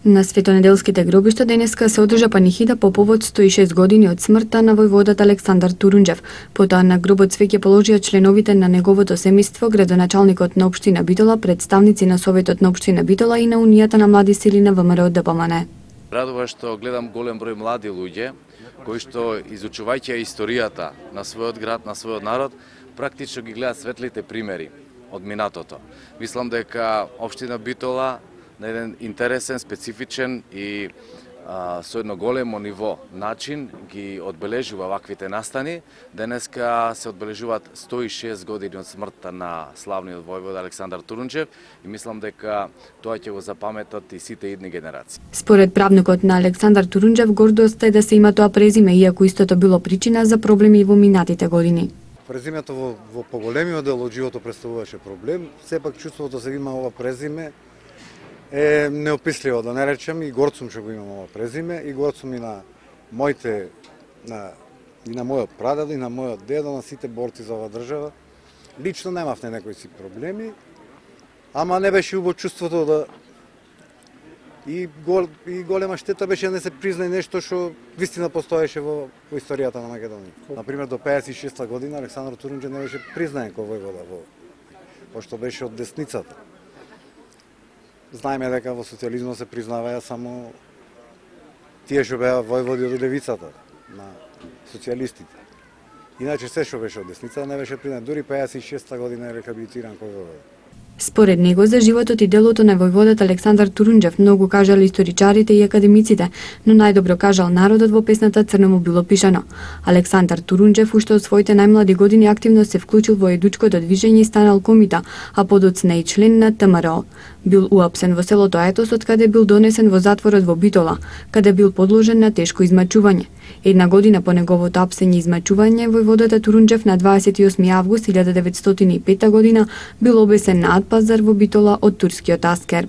На светонеделските гробишта денеска се одржа панихида по повод 106 години од смртта на војводата Александар Турунџев. Потоа на гробот свеќе положија членовите на неговото семејство, градоначалникот на општина Битола, представници на Советот на општина Битола и на Унијата на млади сили на ВМРО ДПМН. Радува што гледам голем број млади луѓе кои што изучувајќи историјата на својот град, на својот народ, практично ги гледаат светлите примери од минатото. Мислам дека општина Битола на еден интересен, специфичен и со едно големо ниво начин ги одбележува ваквите настани. Денеска се одбележуваат 106 години од смртта на славниот војвода Александар Турунџев и мислам дека тоа ќе го запаметат и сите идни генерации. Според правникот на Александар Турунџев, гордост е да се има тоа презиме, иако истото било причина за проблеми во минатите години. Презимето во поголемиот дел од животот представуваше проблем, сепак чувството да се има ова презиме е неописливо, да не речем, и горд сум што го имам ова презиме, и горд сум и на моите, и на мојот прадед, и на мојот дедо, на сите борци за оваа држава. Лично немавте некои си проблеми, ама не беше убаво чувството да и голема штета беше да не се признае нешто што вистина постоеше во историјата на Македонија. Например, до 56 година Александар Турунџев не беше признаен кој војвода пошто беше од десницата. Знаеме дека во социјализмот се признаваја само тие што беа војводи од левицата, на социјалистите. Иначе се што беше од десницата не беше признат. Дури 56 година е рехабилитиран кој војвода. Според него, за животот и делото на војводата Александар Турунџев многу кажале историчарите и академиците, но најдобро кажал народот во песната Црно му било пишано. Александар Турунџев уште од своите најмлади години активно се вклучил во едучкото движење и станал комита, а подоцна и член на ВМРО. Бил уапсен во селото Аетос, од каде бил донесен во затворот во Битола, каде бил подложен на тешко измачување. Една година по неговото апсење и измачување, војводата Турунџев на 28 август 1905 година бил обесен на Ат Пазар во Битола од турскиот аскер.